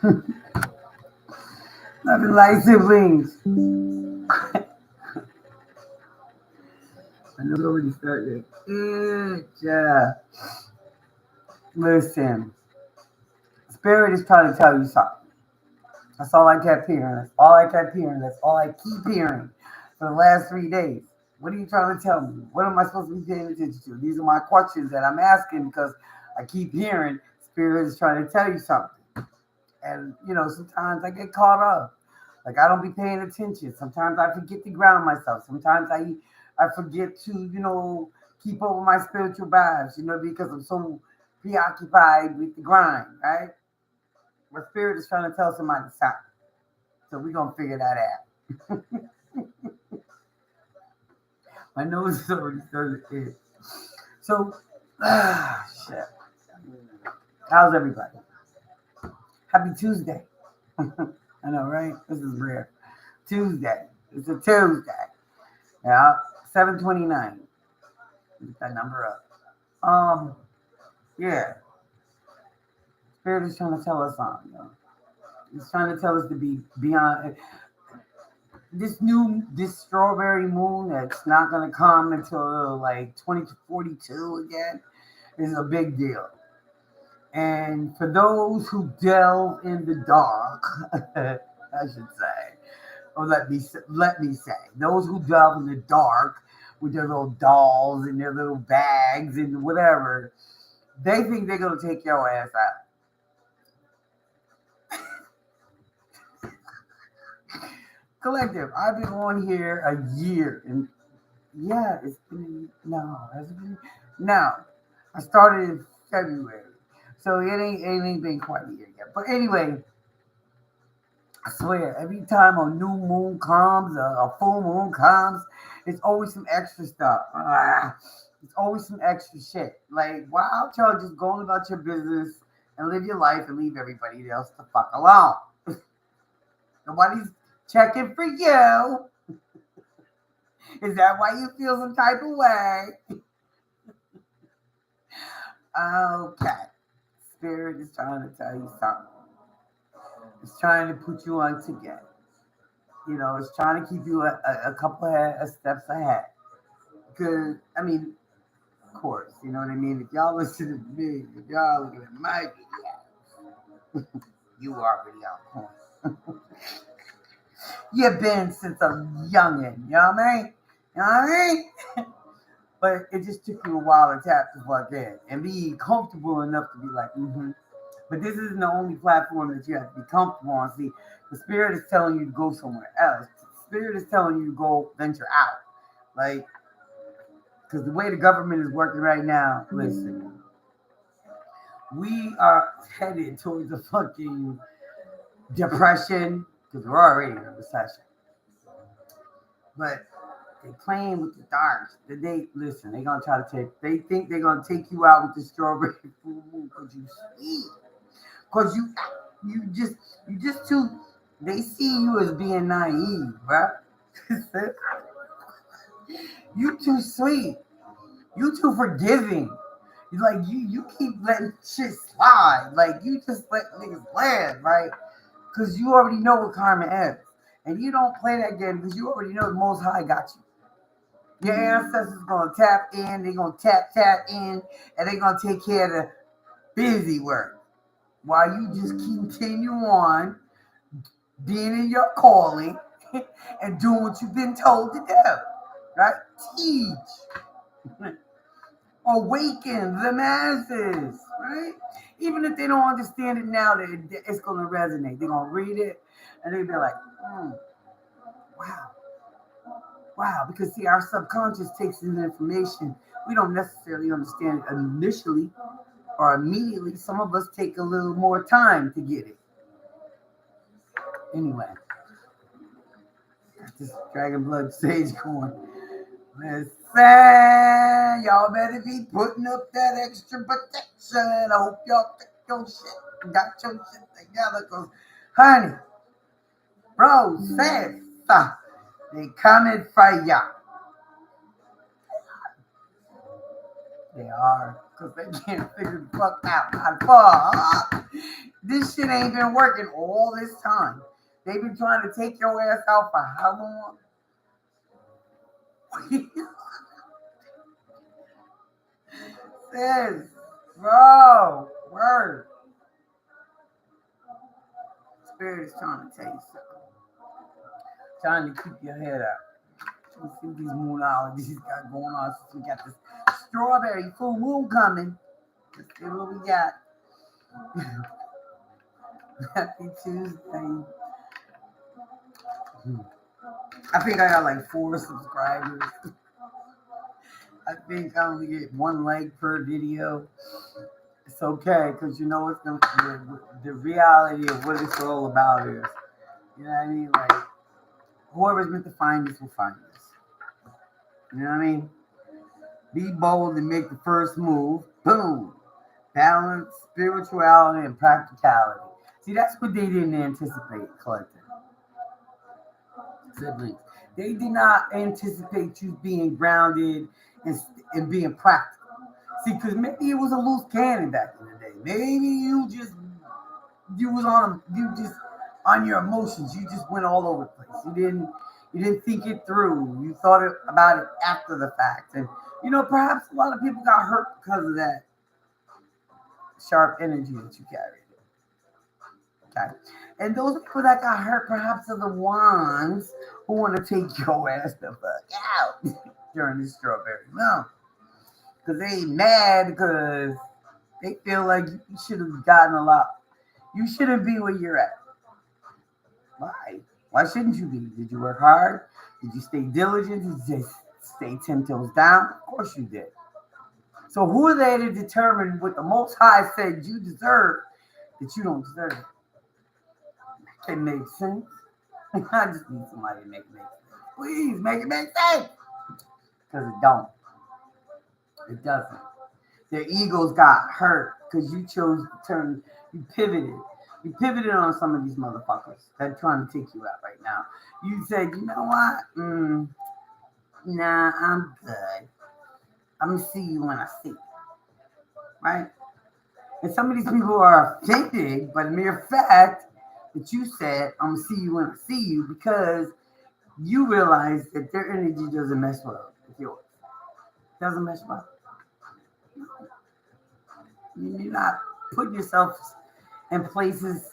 Love and light siblings. I know it's already started. Yeah. Listen, Spirit is trying to tell you something. That's all I kept hearing. That's all I kept hearing. That's all I keep hearing for the last 3 days. What are you trying to tell me? What am I supposed to be paying attention to? These are my questions that I'm asking because I keep hearing Spirit is trying to tell you something. And, sometimes I get caught up. Like, I don't be paying attention. Sometimes I forget to ground myself. Sometimes I forget to, keep up with my spiritual vibes, because I'm so preoccupied with the grind, right? My spirit is trying to tell somebody something. So we're going to figure that out. My nose is already started to itch. So, shit. How's everybody? Happy Tuesday. I know, right? This is rare. Tuesday. It's a Tuesday. Yeah, 7:29. Get that number up. Yeah. Spirit is trying to tell us something. He's trying to tell us to be beyond this strawberry moon that's not gonna come until like 2042 again is a big deal. And for those who delve in the dark, I should say, or let me say, those who delve in the dark with their little dolls and their little bags and whatever, they think they're gonna take your ass out. Collective, I've been on here a year, and yeah, it's been has it been? No, I started in February, so it ain't been quite a year yet. But anyway, I swear, every time a new moon comes, a full moon comes, it's always some extra stuff. It's always some extra shit. Like, why don't y'all just go on about your business and live your life and leave everybody else the fuck alone? Nobody's checking for you. Is that why you feel some type of way? Okay. Spirit is trying to tell you something. It's trying to put you on together. It's trying to keep you a couple of steps ahead. Because, of course, you know what I mean? If y'all listen to me, if y'all looking at my videos, you already on point. You've been since a youngin', you know what I mean? You know what I mean? But it just took you a while to tap the fuck in and be comfortable enough to be like, mm-hmm. But this isn't the only platform that you have to be comfortable on. See, the spirit is telling you to go somewhere else. The spirit is telling you to go venture out. Like, because the way the government is working right now, listen, we are headed towards a fucking depression because we're already in a recession. But they playing with the dark. They gonna try to they think they're gonna take you out with the strawberry full moon because you sweet. Because you just too, they see you as being naive, right? You too sweet. You too forgiving. You keep letting shit slide. Like you just let niggas land, right? Because you already know what karma is. And you don't play that game because you already know the Most High got you. Your ancestors gonna tap in, they're gonna tap in, and they're gonna take care of the busy work. While you just continue on being in your calling and doing what you've been told to do. Right? Teach. Awaken the masses, right? Even if they don't understand it now, it's going to resonate. They're going to read it and they'll be like, wow. Wow. Because, see, our subconscious takes in information. We don't necessarily understand it initially or immediately. Some of us take a little more time to get it. Anyway, got this Dragon Blood sage going. Listen, y'all better be putting up that extra protection. I hope y'all got your shit together, because, honey, bro, sis, they coming for ya. They are, because they can't figure the fuck out how to fuck. This shit ain't been working all this time. They've been trying to take your ass out for how long? Sis, bro, word. Spirit is trying to tell you something. Trying to keep your head up. Let's see what these moonologies got going on. Since we got this strawberry full moon coming. Let's see what we got. Happy Tuesday. I think I got like 4 subscribers. I think I only get 1 like per video. It's okay, because you know it's the reality of what it's all about is, you know what I mean? Like, whoever's meant to find this will find this. You know what I mean? Be bold and make the first move. Boom. Balance, spirituality, and practicality. See, that's what they didn't anticipate, collective siblings. They did not anticipate you being grounded and being practical. See, because maybe it was a loose cannon back in the day. Maybe you just on your emotions. You just went all over the place. You didn't think it through. You thought about it after the fact, and perhaps a lot of people got hurt because of that sharp energy that you carried. Okay, and those people that got hurt perhaps are the ones who want to take your ass the fuck out during this strawberry month. Because they ain't mad because they feel like you should have gotten a lot. You shouldn't be where you're at. Why? Why shouldn't you be? Did you work hard? Did you stay diligent? Did you stay 10 toes down? Of course you did. So who are they to determine what the Most High said you deserve that you don't deserve? It makes sense. I just need somebody to make it make sense. Please make it make sense. Because it don't. It doesn't. Their egos got hurt because you chose to turn, you pivoted. You pivoted on some of these motherfuckers that are trying to take you out right now. You said, you know what? Nah, I'm good. I'm going to see you when I see you. Right? And some of these people are offended by the mere fact that you said, I'm going to see you when I see you, because you realize that their energy doesn't mesh well with yours. Doesn't mesh well. You're not putting yourself in places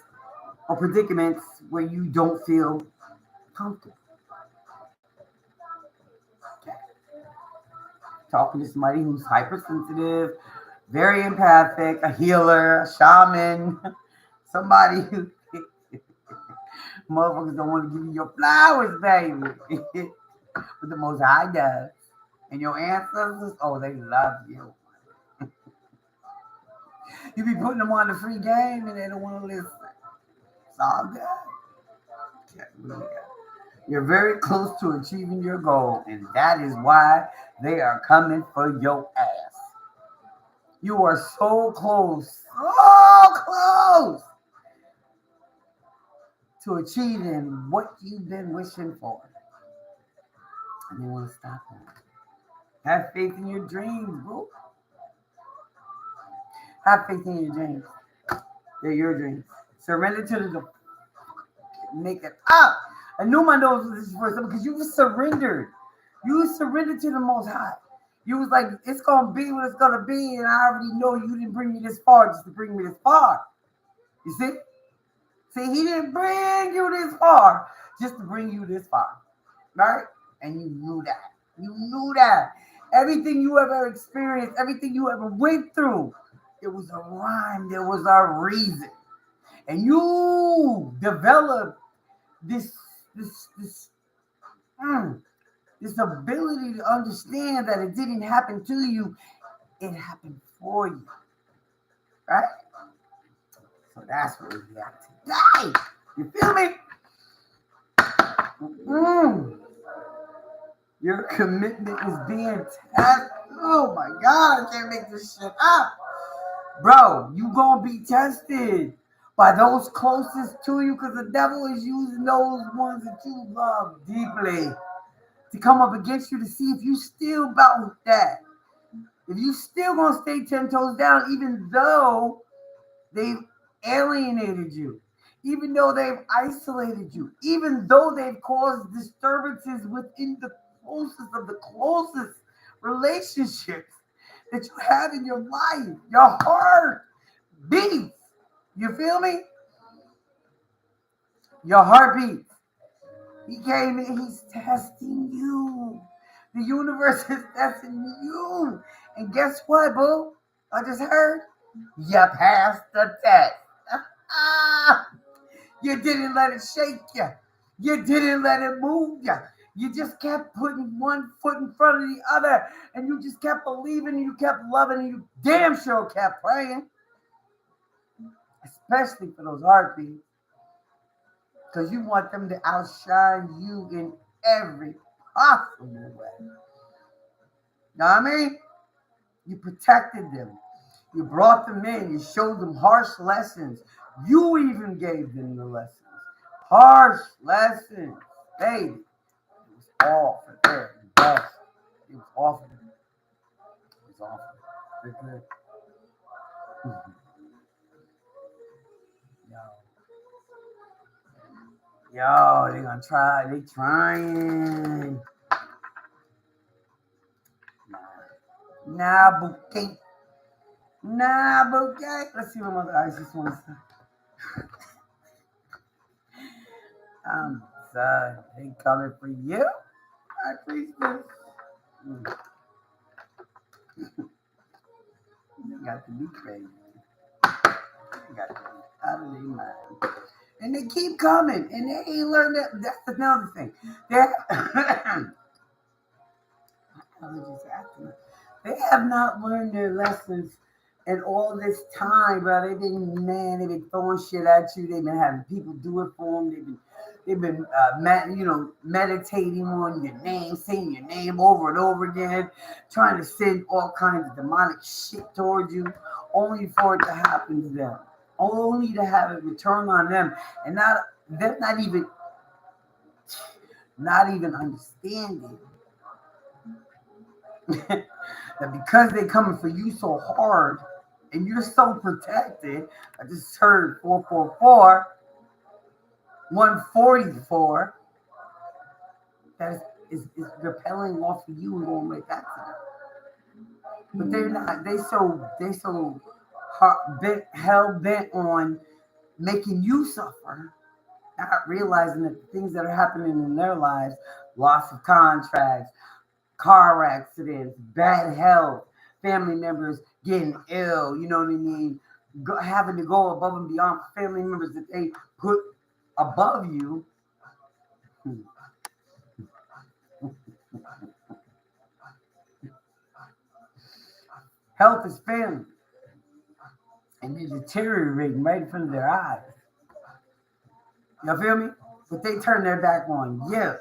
or predicaments where you don't feel comfortable. Okay. Talking to somebody who's hypersensitive, very empathic, a healer, a shaman, somebody who motherfuckers don't want to give you your flowers, baby. But the Most High does. And your ancestors, oh, they love you. You be putting them on the free game and they don't want to listen. It's all good. Okay, you're very close to achieving your goal, and that is why they are coming for your ass. You are so close to achieving what you've been wishing for. And they want to stop you. Have faith in your dreams, bro. Have faith in your dreams. They're your dreams. Surrender to the make it up. I knew my nose was this first because you surrendered. You surrendered to the Most High. You was like, it's gonna be what it's gonna be, and I already know you didn't bring me this far just to bring me this far. You see? See, he didn't bring you this far just to bring you this far. Right? And you knew that. You knew that. Everything you ever experienced, everything you ever went through, it was a rhyme, there was a reason. And you developed this ability to understand that it didn't happen to you, it happened for you. Right? So that's what we got today. You feel me? Your commitment is being tested. Oh my God, I can't make this shit up. Bro, you gonna be tested by those closest to you, because the devil is using those ones that you love deeply to come up against you to see if you still about that. If you still gonna stay 10 toes down, even though they've alienated you, even though they've isolated you, even though they've caused disturbances within the closest of the closest relationships that you have in your life. Your heart beats. You feel me? Your heart beats. He came in, he's testing you. The universe is testing you. And guess what, boo? I just heard you passed the test. You didn't let it shake you. You didn't let it move you. You just kept putting one foot in front of the other, and you just kept believing, and you kept loving, and you damn sure kept praying. Especially for those heartbeats. Because you want them to outshine you in every possible way. Know what I mean? You protected them. You brought them in. You showed them harsh lessons. You even gave them the lessons. Harsh lessons. Baby. It was all for their best. It was all for them. It was all for them. They're good. Yo, they're gonna try. They trying. Nah, bouquet. Nah, bouquet. Let's see what Mother Isis wants to. I'm sorry. They coming for you. I appreciate it. They got to be crazy. They got to be out of their mind. And they keep coming. And they ain't learned that. That's another thing. They have not learned their lessons in all this time, bro. They've been throwing shit at you. They've been having people do it for them. They've been meditating on your name, saying your name over and over again, trying to send all kinds of demonic shit towards you, only for it to happen to them, only to have it return on them, and they're not even understanding. That because they're coming for you so hard and you're so protected, I just heard 444, 144, that is repelling off of you and going right back to them. But they're not. They so hell bent on making you suffer, not realizing that the things that are happening in their lives, loss of contracts, car accidents, bad health, family members getting ill, you know what I mean? Having to go above and beyond family members that they put above you. Health is failing. And they're deteriorating right in front of their eyes. You feel me? But they turn their back on you.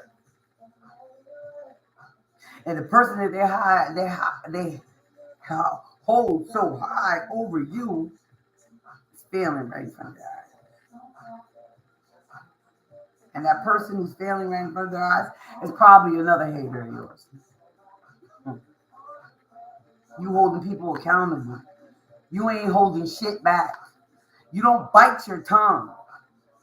And the person that they hold so high over you is failing right in front of their eyes. And that person who's failing right in front of their eyes is probably another hater of yours. You holding people accountable. You ain't holding shit back. You don't bite your tongue.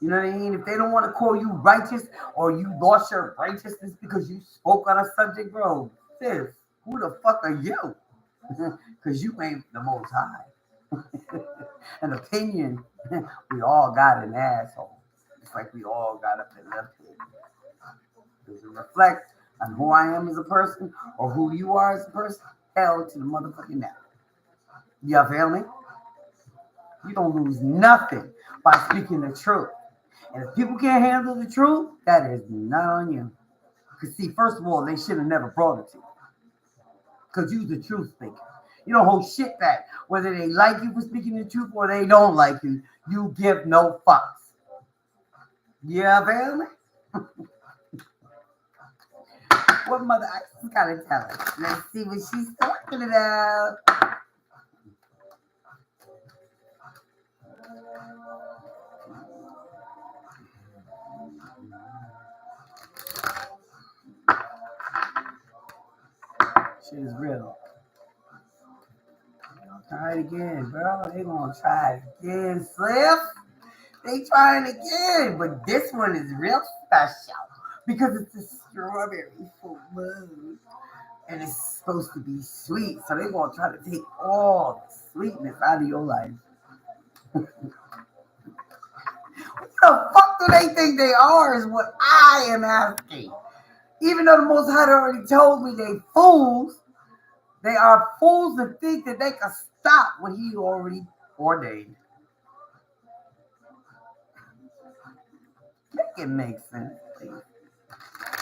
You know what I mean? If they don't want to call you righteous or you lost your righteousness because you spoke on a subject, bro, sis, who the fuck are you? Because you ain't the most high. An opinion, we all got an asshole. It's like we all got up in left hand. Does it reflect on who I am as a person or who you are as a person? Hell to the motherfucking now. You feel me? You don't lose nothing by speaking the truth. And if people can't handle the truth, that is not on you. Because see, first of all, they should have never brought it to you. Because you're the truth speaker. You don't hold shit back. Whether they like you for speaking the truth or they don't like you, you give no fucks. Yeah, feel me? What Mother Isis gotta tell us? Let's see what she's talking about. She is real. Try it again, bro. They gonna try it again, Sliff. They trying again, but this one is real special because it's a strawberry full moon and it's supposed to be sweet. So they gonna try to take all the sweetness out of your life. What the fuck do they think they are? Is what I am asking. Even though the Most High already told me they fools, they are fools to think that they can stop what He already ordained. Make it make sense, please.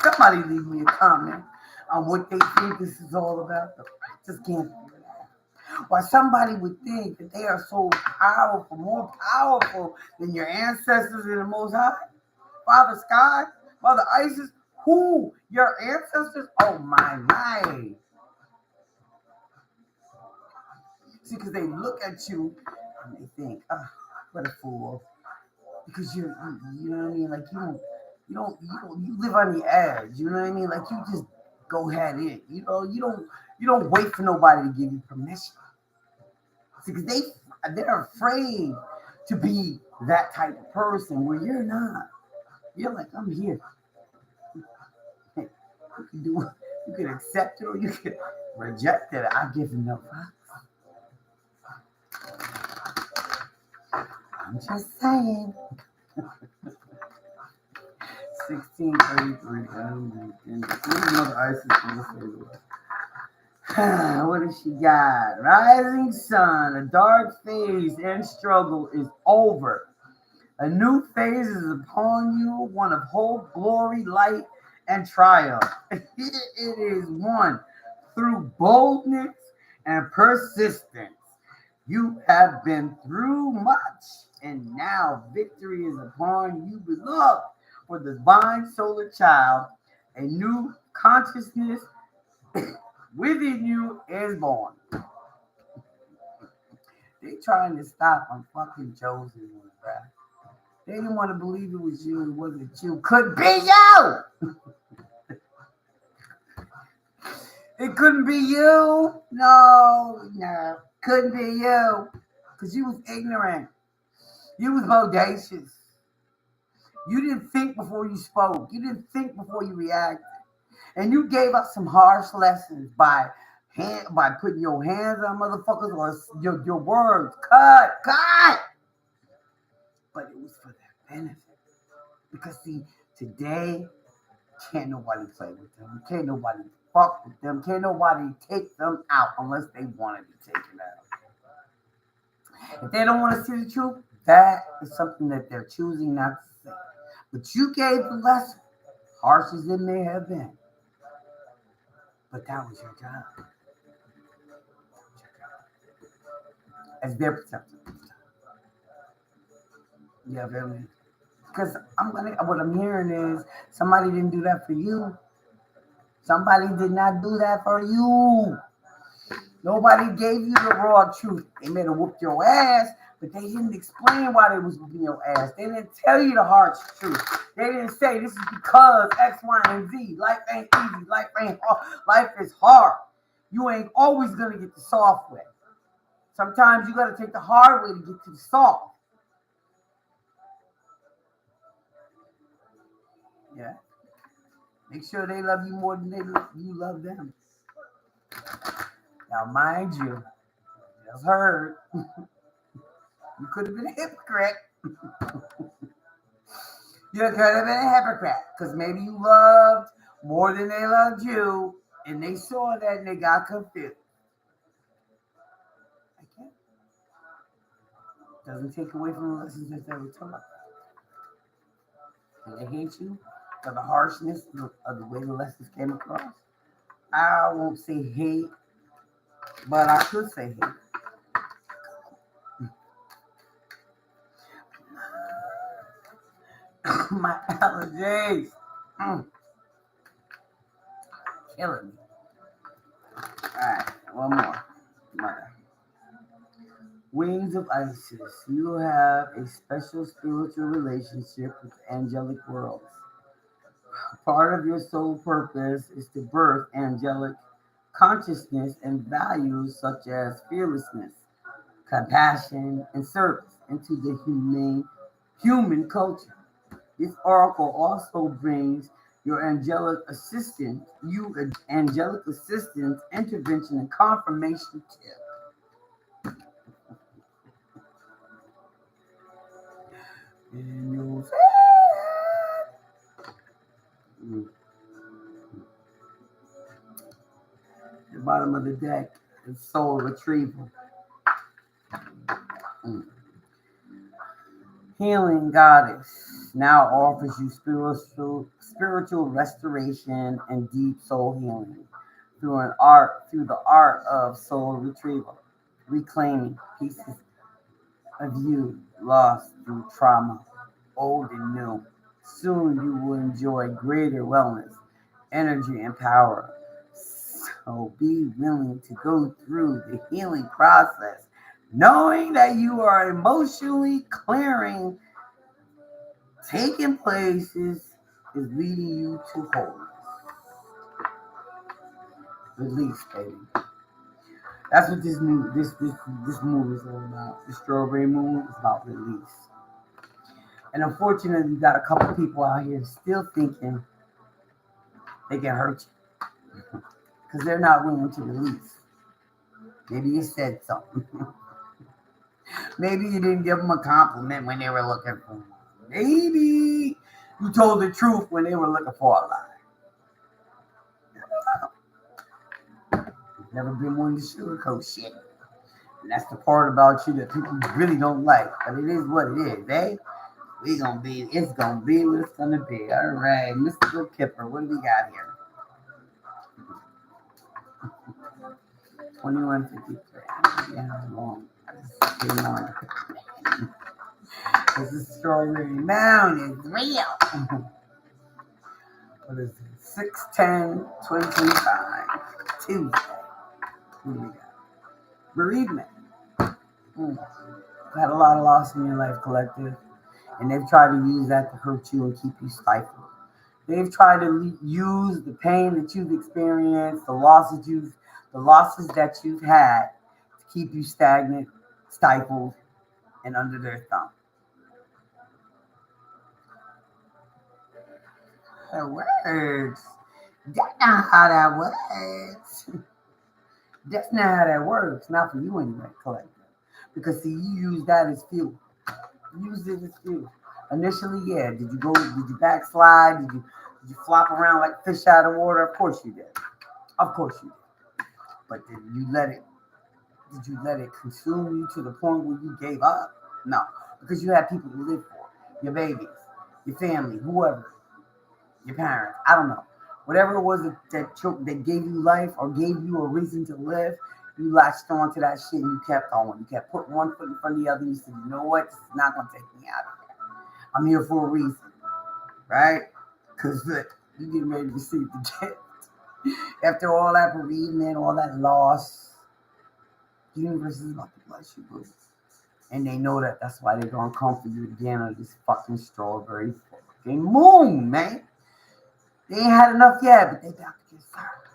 Somebody leave me a comment on what they think this is all about. I just can't figure it out. Why somebody would think that they are so powerful, more powerful than your ancestors in the Most High? Father Sky, Mother Isis, who? Your ancestors? Oh my. See, because they look at you and they think, oh, what a fool. Because you know what I mean? Like you live on the edge. You know what I mean? Like you just go head in. You don't wait for nobody to give you permission. See, because they're afraid to be that type of person where you're not. You're like, I'm here. Hey, you can accept it or you can reject it. I give no fucks. I'm just saying. 1633. Another ISIS. What does she got? Rising sun, a dark phase and struggle is over. A new phase is upon you, one of hope, glory, light, and triumph. It is won through boldness and persistence. You have been through much, and now victory is upon you, beloved. For the divine solar child, a new consciousness within you is born. They trying to stop a fucking chosen one, bruh. They didn't want to believe it was you. It wasn't you. Could be you. It couldn't be you. No. Couldn't be you. Because you was ignorant. You was bodacious. You didn't think before you spoke. You didn't think before you reacted. And you gave us some harsh lessons by putting your hands on motherfuckers or your words. Cut. But it was for their benefit. Because see, today, can't nobody play with them. Can't nobody fuck with them. Can't nobody take them out unless they want to be taken out. If they don't want to see the truth, that is something that they're choosing not to say. But you gave the lesson, harsh as it may have been. But that was your job. As their protector. Yeah, really. Because what I'm hearing is somebody didn't do that for you. Somebody did not do that for you. Nobody gave you the raw truth. They may have whooped your ass, but they didn't explain why they was whooping your ass. They didn't tell you the harsh truth. They didn't say this is because X, Y, and Z. Life ain't easy. Life ain't hard. Life is hard. You ain't always gonna get the soft way. Sometimes you gotta take the hard way to get to the soft. Yeah. Make sure they love you more than you love them. Now, mind you, just heard, you could have been a hypocrite. You could have been a hypocrite because maybe you loved more than they loved you, and they saw that and they got confused. I can't. Doesn't take away from the lessons that they were taught. And they hate you for the harshness of the way the lessons came across. I won't say hate, but I could say hate. My allergies. Killing me. Alright, one more. Wings of Isis. You have a special spiritual relationship with angelic worlds. Part of your soul purpose is to birth angelic consciousness and values such as fearlessness, compassion, and service into the human culture. This oracle also brings your angelic assistance, intervention, and confirmation tip. And you'll say, the bottom of the deck is soul retrieval. Mm. Healing goddess now offers you spiritual restoration and deep soul healing through the art of soul retrieval, reclaiming pieces of you lost through trauma, old and new. Soon you will enjoy greater wellness, energy, and power. So be willing to go through the healing process, knowing that you are emotionally clearing, taking places, is leading you to wholeness. Release, baby. That's what this moon is all about. The strawberry moon is about release. And unfortunately, you got a couple people out here still thinking they can hurt you because they're not willing to release. Maybe you said something. Maybe you didn't give them a compliment when they were looking for one. Maybe you told the truth when they were looking for a lie. Never been one to sugarcoat shit. And that's the part about you that people really don't like. But it is what it is, eh? It's gonna be what it's gonna be. All right, Mr. Kipper, what do we got here? 2153. Yeah, long. This is Strawberry Mountain. It's real. What is it? 6/10/25. Tuesday. What do we got? Bereavement. Had a lot of loss in your life, collective. And they've tried to use that to hurt you and keep you stifled. They've tried to use the pain that you've experienced, the losses that you've had to keep you stagnant, stifled, and under their thumb. That works. That's not how that works. That's not how that works. Not for you anyway, collective. Because see, you use that as fuel. Use it as fuel. Initially, yeah. Did you backslide? Did you flop around like fish out of water? Of course you did. Of course you did. But did you let it consume you to the point where you gave up? No. Because you had people to live for. Your babies, your family, whoever, your parents. I don't know. Whatever it was that gave you life or gave you a reason to live, you latched on to that shit and you kept on. You kept putting one foot in front of the other and you said, you know what? This is not going to take me out of here. I'm here for a reason. Right? Because you getting ready to receive the gift. After all that bereavement, all that loss, the universe is about to bless you, boo. And they know that. That's why they're going to come for you again on this fucking strawberry fucking moon, man. They ain't had enough yet, but they about to get served.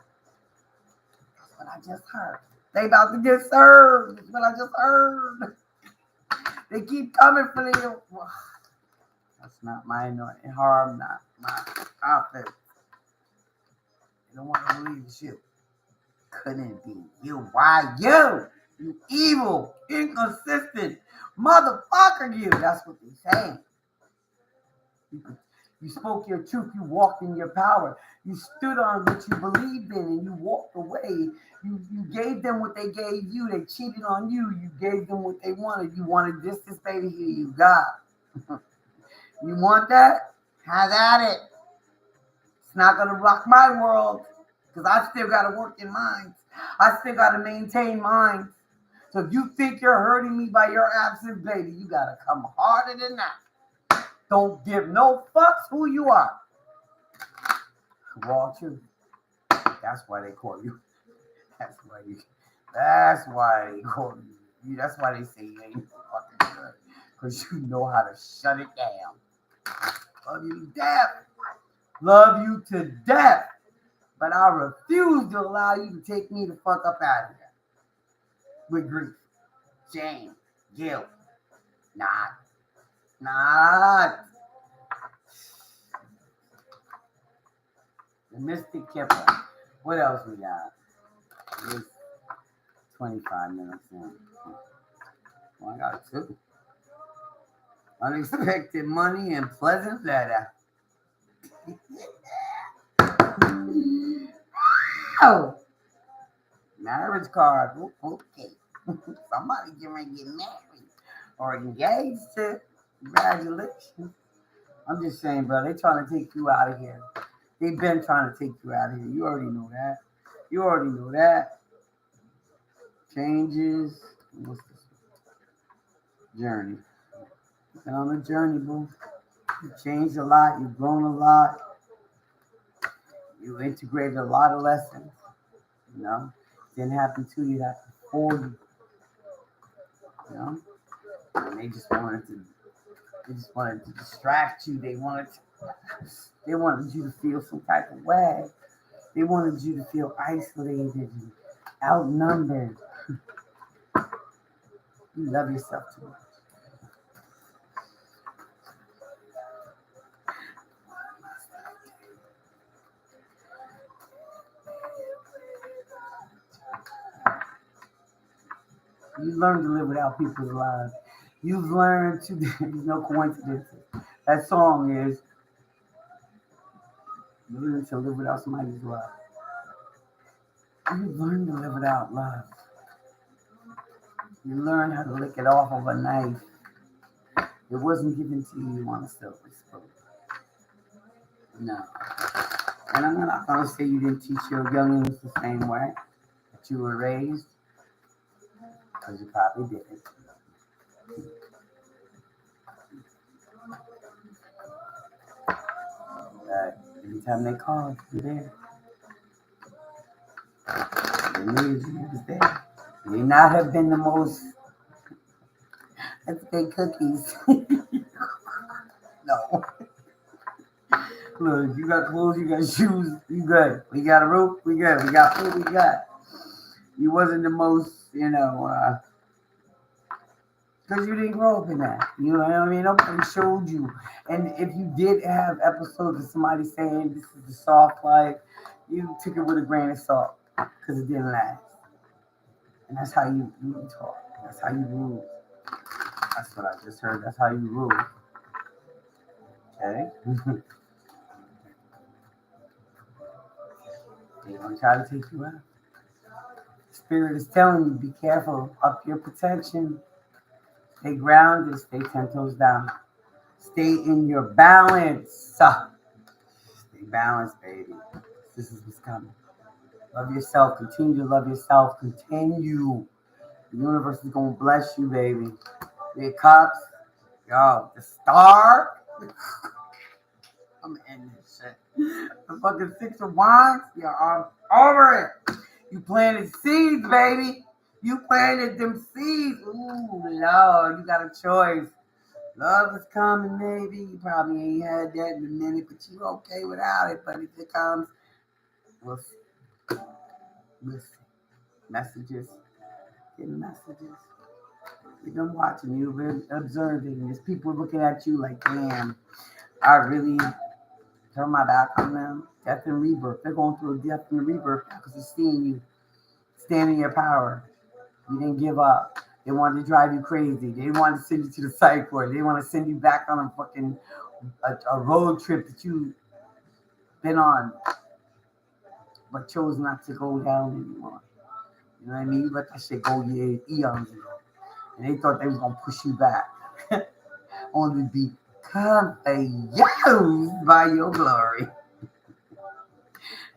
That's what I just heard. They about to get served. That's what I just heard. They keep coming for you. That's not my anointing. Harm, not my prophet. You don't want to believe it's you. Couldn't be you. Why you? You evil, inconsistent motherfucker, you. That's what they're saying. You spoke your truth. You walked in your power. You stood on what you believed in and you walked away. You gave them what they gave you. They cheated on you. You gave them what they wanted. You wanted this baby. Here you got. You want that? Have at it. It's not going to rock my world because I still got to work in mine. I still got to maintain mine. So if you think you're hurting me by your absence, baby, you got to come harder than that. Don't give no fucks who you are. Raw truth. That's why they call you. That's why they call you. That's why they say you ain't fucking good. Because you know how to shut it down. Love you to death. Love you to death. But I refuse to allow you to take me the fuck up out of here. With grief. shame, guilt. Not. The Mystic Kipper. What else we got? It's 25 minutes in. Well, I got two. Unexpected money and pleasant letter. Oh, marriage card. Okay. Somebody getting ready to get married or engaged to. Congratulations. I'm just saying, bro, they trying to take you out of here. They've been trying to take you out of here. You already know that. You already know that. Changes. What's this? Journey. You've been on a journey, boo. You changed a lot. You've grown a lot. You integrated a lot of lessons. You know, didn't happen to you. That for you. You know, and they just wanted to distract you. They wanted you to feel some type of way. They wanted you to feel isolated and outnumbered. You love yourself too much. You learn to live without people's lives. You've learned to, there's no coincidences. That song is, you learn to live without somebody's love. You learn to live without love. You learn how to lick it off of a knife. It wasn't given to you on a silver spoon. No. And I'm not going to say you didn't teach your youngins the same way that you were raised, because you probably didn't. Every time they called, you're there. They needed you was there. You may not have been the most, let's say, cookies. No. Look, you got clothes, you got shoes, you good. We got a roof, we good. We got food, we got. You wasn't the most, because you didn't grow up in that. You know what I mean? Nobody showed you. And if you did have episodes of somebody saying this is the soft life, you took it with a grain of salt because it didn't last. And that's how you talk. That's how you rule. That's what I just heard. That's how you rule. Okay? They're going to try to take you out. Spirit is telling you, be careful. Up your protection. Stay grounded. Stay 10 toes down. Stay in your balance. Stay balanced, baby. This is what's coming. Love yourself. Continue to love yourself. Continue. The universe is going to bless you, baby. The cups. Yo, the star. I'm ending this shit. The fucking 6 of Wands. Yo, I'm over it. You planted seeds, baby. You planted them seeds. Ooh, Lord, you got a choice. Love is coming, baby. You probably ain't had that in a minute, but you okay without it. But if it comes, we'll see. We'll see. Messages. Getting messages. You've been watching. You've been observing. There's people looking at you like, damn, I really turn my back on them. Death and rebirth. They're going through a death and rebirth because they're seeing you stand in your power. You didn't give up. They wanted to drive you crazy. They wanted to send you to the psych ward. They want to send you back on a fucking a road trip that you've been on, but chose not to go down anymore. You know what I mean? You let that shit go eons ago. And they thought they was going to push you back. Only to be confused by your glory.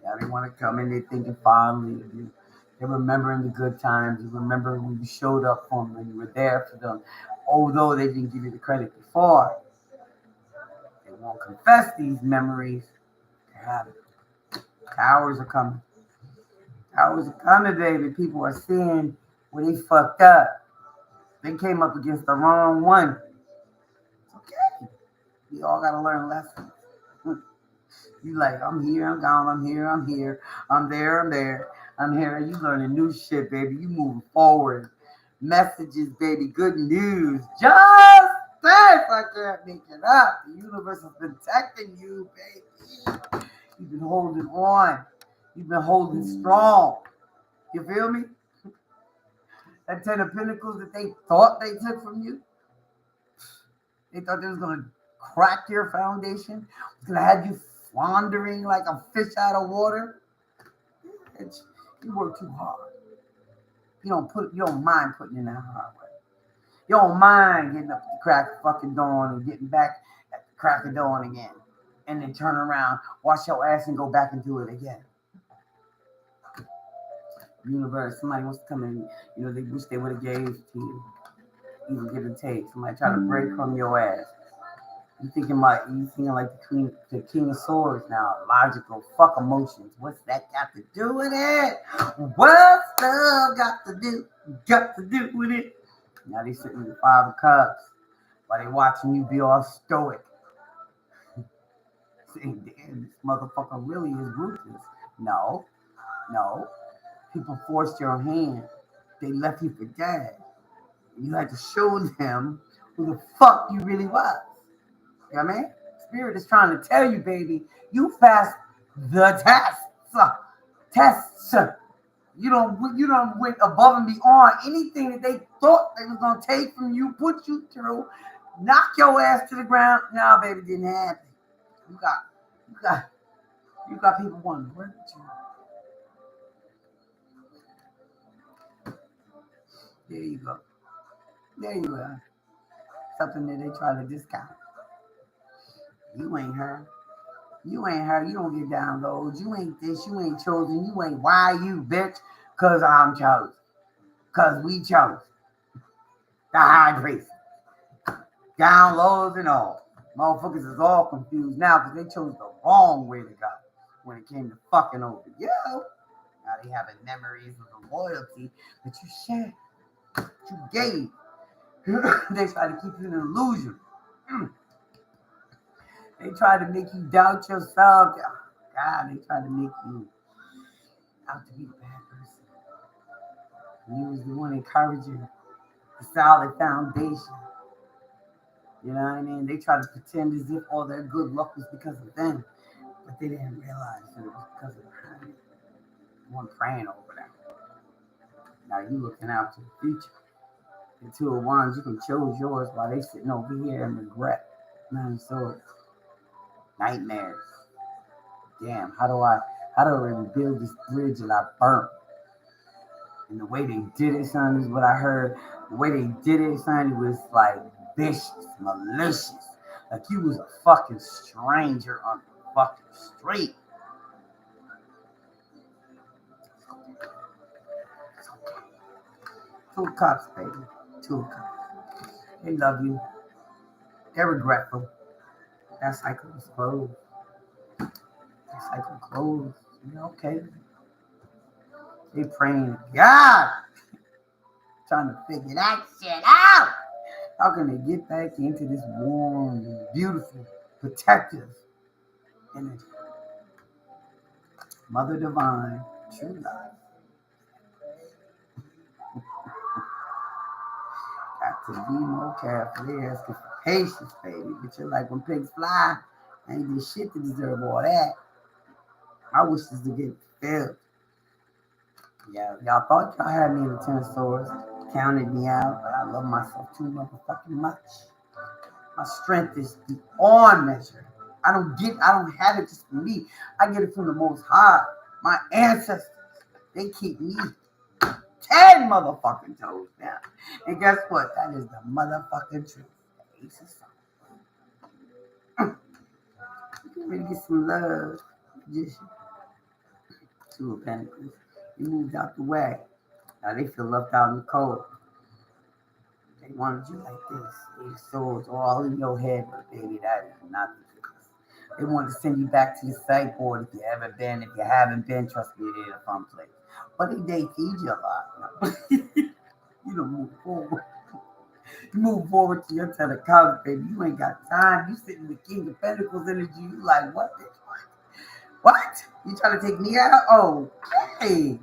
Now they want to come in, they thinking fondly of you. They're remembering the good times. You remember when you showed up for them and you were there for them, although they didn't give you the credit before. They won't confess these memories. They have it. Hours are coming. Hours are coming, baby. People are seeing where they fucked up. They came up against the wrong one. It's okay. We all got to learn lessons. You like, I'm here, I'm gone, I'm here, I'm here, I'm there, I'm there, I'm here. You learning new shit, baby. You moving forward. messages, baby. Good news. Just this. I can't make it up. The universe has been protecting you, baby. You've been holding on. You've been holding strong. You feel me? That 10 of Pentacles that they thought they took from you. They thought they was going to crack your foundation. It's going to have you floundering like a fish out of water. You work too hard. You don't mind putting in that hard way. You don't mind getting up to crack the fucking dawn and getting back at the crack of dawn again. And then turn around, wash your ass and go back and do it again. Universe, somebody wants to come in, they wish they would have gave to you. Even give and take. Somebody try to break from your ass. You thinking like the King of Swords now. Logical. Fuck emotions. What's that got to do with it? What's love got to do with it? Now they sitting with the 5 of Cups while they watching you be all stoic. Saying, damn, this motherfucker really is ruthless. No. People forced your hand. They left you for dead. You had to show them who the fuck you really was. You know what I mean? Spirit is trying to tell you, baby, you passed the tests. You don't went above and beyond anything that they thought they was gonna take from you, put you through, knock your ass to the ground. No, baby, didn't happen. You got people wanting to work with you. There you go. There you are. Something that they try to discount. You ain't her. You don't get downloads. You ain't this. You ain't chosen. You ain't why you, bitch. Because I'm chosen. Because we chose. The high priest. Downloads and all. Motherfuckers is all confused now because they chose the wrong way to go when it came to fucking over you. Now they having memories of the loyalty that you shared. You gave. They try to keep you in an illusion. They try to make you doubt yourself. God, they try to make you out to be a bad person. And you was the one encouraging the solid foundation. You know what I mean? They try to pretend as if all their good luck was because of them. But they didn't realize that it was because of her. You weren't praying over them. Now you looking out to the future. The 2 of Wands, you can choose yours while they sitting over here and regret. 9 of Swords. Nightmares. Damn, how do I rebuild this bridge that I burnt? And the way they did it, son, is what I heard. The way they did it, son, it was like vicious, malicious. Like you was a fucking stranger on the fucking street. It's okay. 2 of Cups, baby. 2 of Cups. They love you. They're regretful. That cycle is closed. That cycle closed. Okay. They praying to God. Trying to figure that shit out. How can they get back into this warm, beautiful, protective energy? Mother Divine, true love. Got to be more careful. They're asking for patience, baby. But you're like, when pigs fly, I ain't did shit to deserve all that. My wish is to get filled. Yeah, y'all thought y'all had me in the 10 of Swords, counted me out, but I love myself too motherfucking much. My strength is beyond measure. I don't have it just for me. I get it from the Most High. My ancestors, they keep me 10 motherfucking toes down. And guess what? That is the motherfucking truth. The Ace of Swords. You can really get some love. Just 2 of Pentacles. You moved out the way. Now they feel left out in the cold. They wanted you like this. 8 of Swords all in your head, but baby, that is not the case. They wanted to send you back to the psych board if you haven't been. If you haven't been, trust me, it is a fun place. But they feed you a lot. You don't move forward. You move forward to your 10 of Cups, baby. You ain't got time. You sitting with King of Pentacles energy. You like, what? What? You trying to take me out? Oh, okay.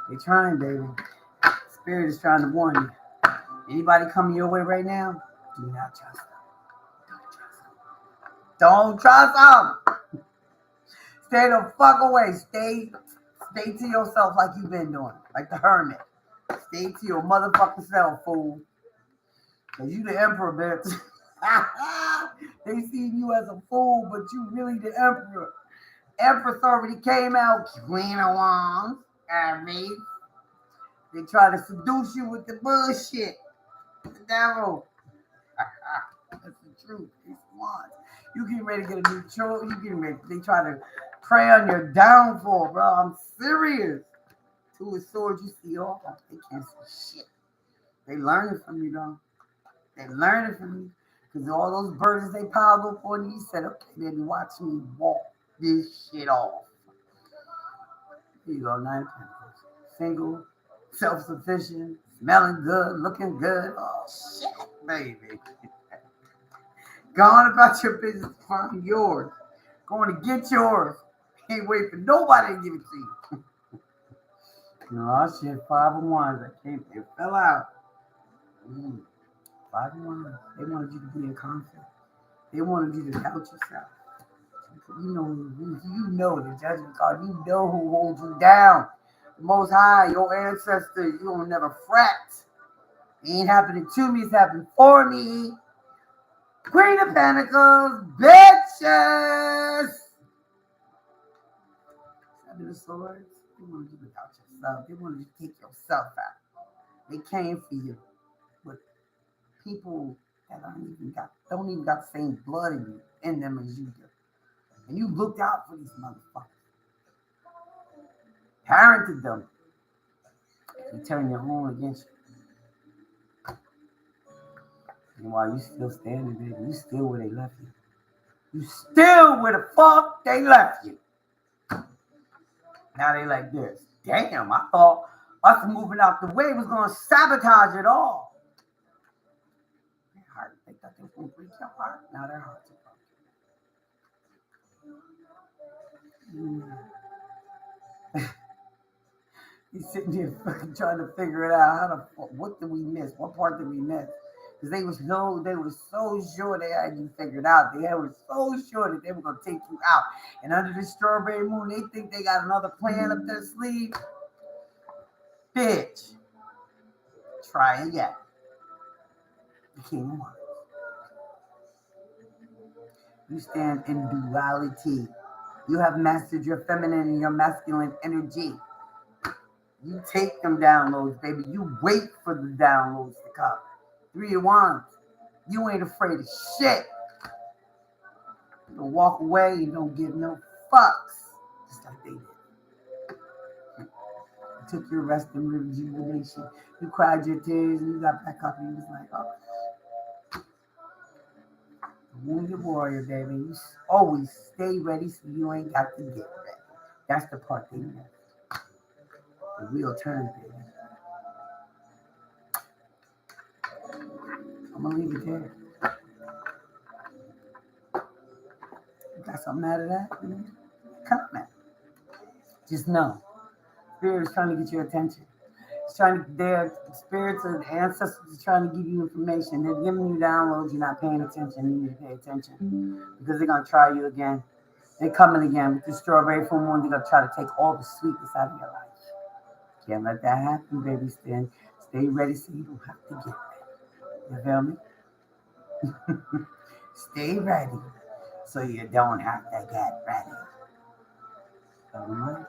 They trying, baby. Spirit is trying to warn you. Anybody coming your way right now, do not trust them. Don't trust them. Stay the fuck away. Stay to yourself like you've been doing. Like the hermit. Stay to your motherfucking self, fool. Cause you the emperor, bitch. They see you as a fool, but you really the emperor. Empress already came out. Queen of Wands. They try to seduce you with the bullshit. The devil. That's the truth. It's wands. You getting ready to get a new choice. You getting ready. They try to prey on your downfall, bro. I'm serious. Two of swords, you see all that. They can't see shit. They learning from you, though. They learning from you. Because all those burdens they piled up on you, you said, okay, baby, watch me walk this shit off. Here you go, 9 of Pentacles. Single, self-sufficient, smelling good, looking good. Oh, shit, baby. Go on about your business, find yours. Going to get yours. Can't wait for nobody to give it to you. Oh, shit, 5 of Wands. I can't, it fell out. 5 of Wands. They wanted you to be in conflict. They wanted you to doubt yourself. You know the judgment card. You know who holds you down. The Most High, your ancestors. You will never fret. It ain't happening to me. It's happening for me. Queen of Pentacles, bitches. 7 of Swords. They wanted you to doubt yourself. They wanted you to take yourself out. They came for you. But people that don't even got the same blood in them as you do. And you looked out for these motherfuckers. Parented them. You turn your own against you. And while you still standing there, you still where they left you. You still where the fuck they left you. Now they like this. Damn, I thought us moving out the way was going to sabotage it all. Their heart, they thought they were going to break your heart. Now their hearts are broken. He's sitting here fucking trying to figure it out. What did we miss? What part did we miss? Because they were so sure they had you figured out. They were so sure that they were going to take you out. And under the strawberry moon, they think they got another plan up their sleeve. Bitch. Try again. The King of Wands. You stand in duality. You have mastered your feminine and your masculine energy. You take them downloads, baby. You wait for the downloads to come. 3 of Wands. You ain't afraid of shit. You don't walk away. You don't give no fucks. Just like they did. You took your rest and rejuvenation. You cried your tears and you got back up and you was like, oh. Wounded warrior, baby. You always stay ready so you ain't got to get ready. That's the part they missed. The real turn, baby. I'm gonna leave it there. You got something out of that? Comment. Just know, Spirit is trying to get your attention. It's their spirits and ancestors are trying to give you information. They're giving you downloads. You're not paying attention. You need to pay attention because they're gonna try you again. They're coming again with the strawberry full moon. They're gonna try to take all the sweetness out of your life. Can't let that happen, baby. Stay ready so you don't have to get ready. You feel me? Stay ready so you don't have to get ready. All right?